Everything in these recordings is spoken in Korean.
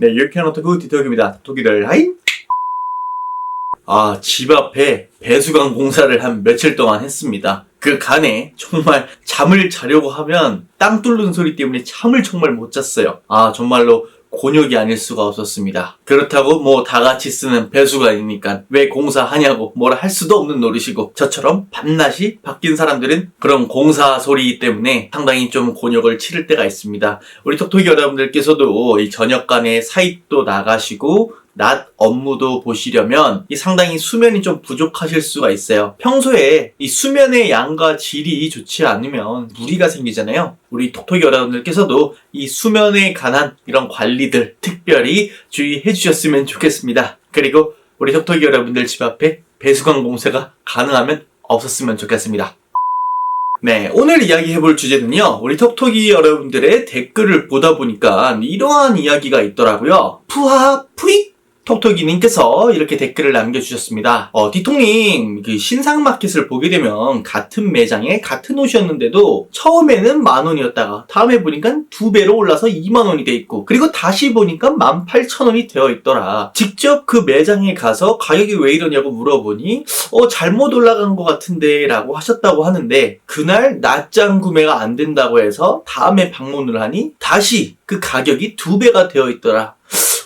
네, 유쾌한 오타쿠 디톡입니다. 토끼들 하이! 집 앞에 배수관 공사를 한 며칠 동안 했습니다. 그 간에 정말 잠을 자려고 하면 땅 뚫는 소리 때문에 잠을 정말 못 잤어요. 정말로 곤욕이 아닐 수가 없었습니다. 그렇다고 뭐 다 같이 쓰는 배수관이니까 왜 공사하냐고 뭐라 할 수도 없는 노릇이고, 저처럼 밤낮이 바뀐 사람들은 그런 공사 소리 때문에 상당히 좀 곤욕을 치를 때가 있습니다. 우리 톡톡이 여러분들께서도 이 저녁간에 사입도 나가시고 낮 업무도 보시려면 상당히 수면이 좀 부족하실 수가 있어요. 평소에 이 수면의 양과 질이 좋지 않으면 무리가 생기잖아요. 우리 톡톡이 여러분들께서도 이 수면에 관한 이런 관리들 특별히 주의해 주셨으면 좋겠습니다. 그리고 우리 톡톡이 여러분들 집 앞에 배수관 공사가 가능하면 없었으면 좋겠습니다. 네, 오늘 이야기해볼 주제는요, 우리 톡톡이 여러분들의 댓글을 보다 보니까 이러한 이야기가 있더라고요. 푸하 푸익 톡톡이님께서 이렇게 댓글을 남겨주셨습니다. 디톡님, 신상마켓을 보게 되면 같은 매장에 같은 옷이었는데도 처음에는 10,000원이었다가 다음에 보니까 2배로 올라서 20,000원이 돼 있고, 그리고 다시 보니까 18,000원이 되어 있더라. 직접 그 매장에 가서 가격이 왜 이러냐고 물어보니 잘못 올라간 것 같은데 라고 하셨다고 하는데, 그날 낮장 구매가 안 된다고 해서 다음에 방문을 하니 다시 그 가격이 2배가 되어 있더라.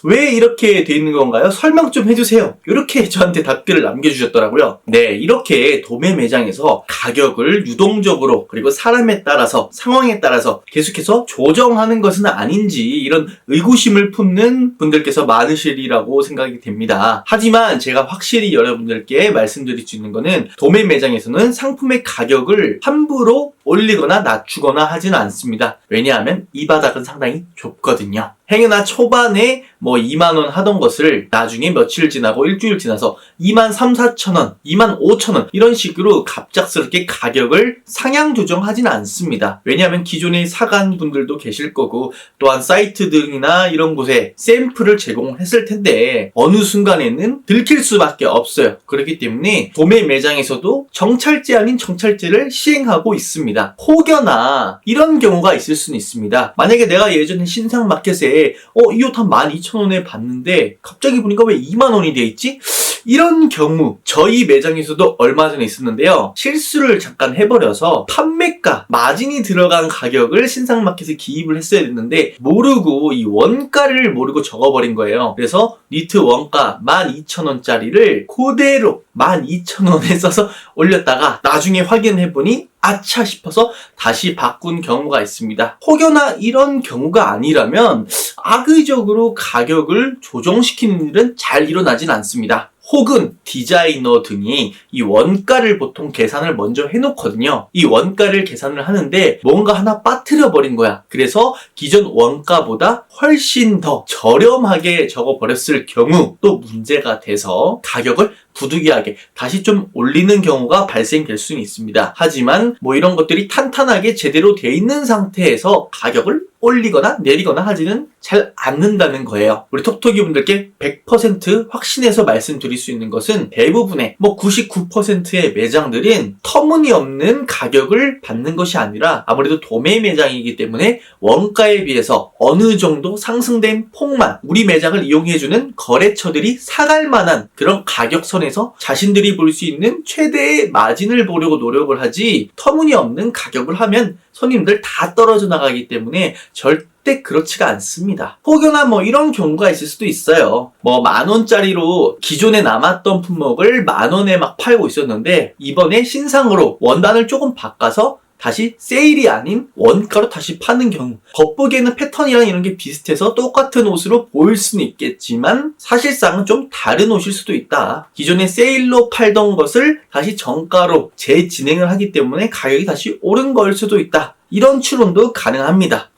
왜 이렇게 돼 있는 건가요? 설명 좀 해주세요. 이렇게 저한테 답글을 남겨주셨더라고요. 네, 이렇게 도매 매장에서 가격을 유동적으로, 그리고 사람에 따라서, 상황에 따라서 계속해서 조정하는 것은 아닌지 이런 의구심을 품는 분들께서 많으시리라고 생각이 됩니다. 하지만 제가 확실히 여러분들께 말씀드릴 수 있는 거는, 도매 매장에서는 상품의 가격을 함부로 올리거나 낮추거나 하지는 않습니다. 왜냐하면 이 바닥은 상당히 좁거든요. 행여나 초반에 20,000원 하던 것을 나중에 며칠 지나고 일주일 지나서 23,000~24,000원, 25,000원 이런 식으로 갑작스럽게 가격을 상향 조정하지는 않습니다. 왜냐하면 기존에 사간 분들도 계실 거고, 또한 사이트 등이나 이런 곳에 샘플을 제공했을 텐데 어느 순간에는 들킬 수밖에 없어요. 그렇기 때문에 도매 매장에서도 정찰제 아닌 정찰제를 시행하고 있습니다. 혹여나 이런 경우가 있을 수는 있습니다. 만약에 내가 예전에 신상마켓에 이 옷 한 12,000원에 봤는데 갑자기 보니까 왜 20,000원이 돼 있지? 이런 경우 저희 매장에서도 얼마 전에 있었는데요. 실수를 잠깐 해버려서 판매가, 마진이 들어간 가격을 신상마켓에 기입을 했어야 됐는데 모르고 이 원가를 모르고 적어버린 거예요. 그래서 니트 원가 12,000원짜리를 그대로 12,000원에 써서 올렸다가 나중에 확인해보니 아차 싶어서 다시 바꾼 경우가 있습니다. 혹여나 이런 경우가 아니라면 악의적으로 가격을 조정시키는 일은 잘 일어나진 않습니다. 혹은 디자이너 등이 이 원가를 보통 계산을 먼저 해놓거든요. 이 원가를 계산을 하는데 뭔가 하나 빠뜨려 버린 거야. 그래서 기존 원가보다 훨씬 더 저렴하게 적어버렸을 경우 또 문제가 돼서 가격을 부득이하게 다시 좀 올리는 경우가 발생될 수는 있습니다. 하지만 이런 것들이 탄탄하게 제대로 돼 있는 상태에서 가격을 올리거나 내리거나 하지는 잘 않는다는 거예요. 우리 톡톡이 분들께 100% 확신해서 말씀드릴 수 있는 것은, 대부분의 99%의 매장들은 터무니없는 가격을 받는 것이 아니라 아무래도 도매 매장이기 때문에 원가에 비해서 어느 정도 상승된 폭만 우리 매장을 이용해주는 거래처들이 사갈 만한 그런 가격선에서 자신들이 볼 수 있는 최대의 마진을 보려고 노력을 하지, 터무니없는 가격을 하면 손님들 다 떨어져 나가기 때문에 절대 그렇지가 않습니다. 혹여나 이런 경우가 있을 수도 있어요. 10,000원짜리로 기존에 남았던 품목을 10,000원에 막 팔고 있었는데 이번에 신상으로 원단을 조금 바꿔서 다시 세일이 아닌 원가로 다시 파는 경우, 겉보기에는 패턴이랑 이런 게 비슷해서 똑같은 옷으로 보일 수는 있겠지만 사실상은 좀 다른 옷일 수도 있다. 기존에 세일로 팔던 것을 다시 정가로 재진행을 하기 때문에 가격이 다시 오른 거일 수도 있다. 이런 추론도 가능합니다.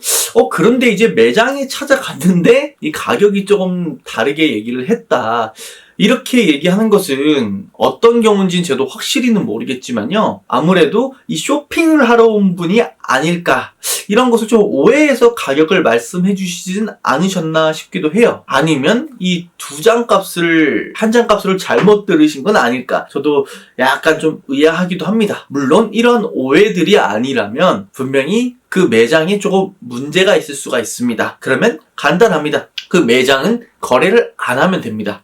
그런데 이제 매장에 찾아갔는데 이 가격이 조금 다르게 얘기를 했다. 이렇게 얘기하는 것은 어떤 경우인지는 저도 확실히는 모르겠지만요. 아무래도 이 쇼핑을 하러 온 분이 아닐까. 이런 것을 좀 오해해서 가격을 말씀해 주시진 않으셨나 싶기도 해요. 아니면 이 한 장 값을 잘못 들으신 건 아닐까. 저도 약간 좀 의아하기도 합니다. 물론 이런 오해들이 아니라면 분명히 그 매장에 조금 문제가 있을 수가 있습니다. 그러면 간단합니다. 그 매장은 거래를 안 하면 됩니다.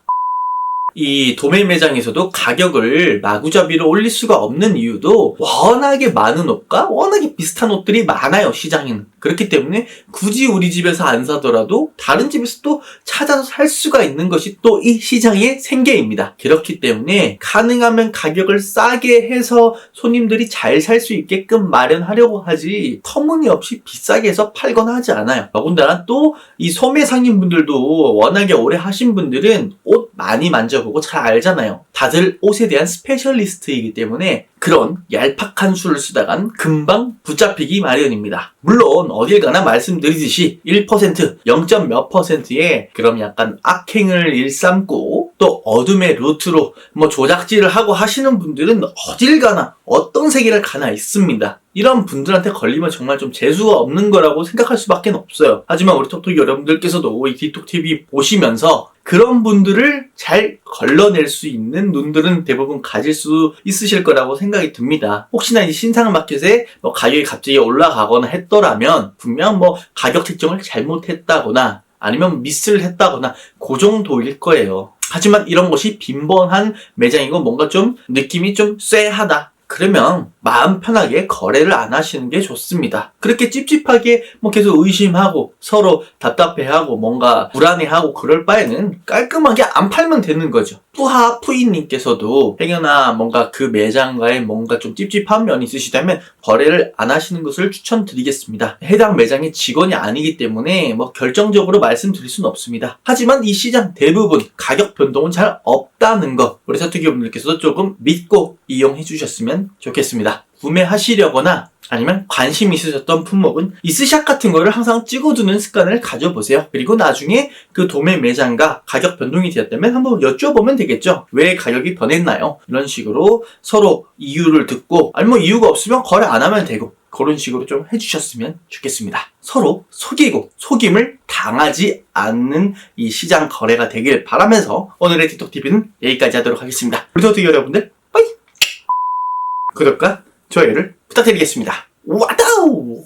이 도매 매장에서도 가격을 마구잡이로 올릴 수가 없는 이유도 워낙에 많은 옷과 워낙에 비슷한 옷들이 많아요, 시장에는. 그렇기 때문에 굳이 우리 집에서 안 사더라도 다른 집에서 또 찾아서 살 수가 있는 것이 또 이 시장의 생계입니다. 그렇기 때문에 가능하면 가격을 싸게 해서 손님들이 잘 살 수 있게끔 마련하려고 하지 터무니없이 비싸게 해서 팔거나 하지 않아요. 더군다나 또 이 소매 상인분들도 워낙에 오래 하신 분들은 옷 많이 만져보고 잘 알잖아요. 다들 옷에 대한 스페셜리스트이기 때문에 그런 얄팍한 수를 쓰다간 금방 붙잡히기 마련입니다. 물론 어딜 가나 말씀드리듯이 1%, 0. 몇 %의 그런 약간 악행을 일삼고 또 어둠의 루트로 조작질을 하고 하시는 분들은 어딜 가나 어떤 세계를 가나 있습니다. 이런 분들한테 걸리면 정말 좀 재수가 없는 거라고 생각할 수밖에 없어요. 하지만 우리 톡톡 여러분들께서도 이 틱톡TV 보시면서 그런 분들을 잘 걸러낼 수 있는 눈들은 대부분 가질 수 있으실 거라고 생각이 듭니다. 혹시나 이 신상마켓에 가격이 갑자기 올라가거나 했더라면 분명 가격 책정을 잘못했다거나 아니면 미스를 했다거나 그 정도일 거예요. 하지만 이런 것이 빈번한 매장이고 뭔가 좀 느낌이 좀 쎄하다. 그러면 마음 편하게 거래를 안 하시는 게 좋습니다. 그렇게 찝찝하게 계속 의심하고 서로 답답해하고 뭔가 불안해하고 그럴 바에는 깔끔하게 안 팔면 되는 거죠. 뿌하 푸이님께서도 행여나 뭔가 그 매장과의 뭔가 좀 찝찝한 면이 있으시다면 거래를 안 하시는 것을 추천드리겠습니다. 해당 매장의 직원이 아니기 때문에 결정적으로 말씀드릴 수는 없습니다. 하지만 이 시장 대부분 가격 변동은 잘 없다는 거 우리 사투기분들께서도 조금 믿고 이용해 주셨으면 좋겠습니다. 구매하시려거나 아니면 관심 있으셨던 품목은 이 스샷 같은 거를 항상 찍어두는 습관을 가져보세요. 그리고 나중에 그 도매 매장과 가격 변동이 되었다면 한번 여쭤보면 되겠죠. 왜 가격이 변했나요? 이런 식으로 서로 이유를 듣고 아니면 이유가 없으면 거래 안 하면 되고 그런 식으로 좀 해주셨으면 좋겠습니다. 서로 속이고 속임을 당하지 않는 이 시장 거래가 되길 바라면서 오늘의 틱톡TV는 여기까지 하도록 하겠습니다. 우리 톡톡 여러분들 빠이! 구독과 좋아요를 부탁드리겠습니다. 와다우!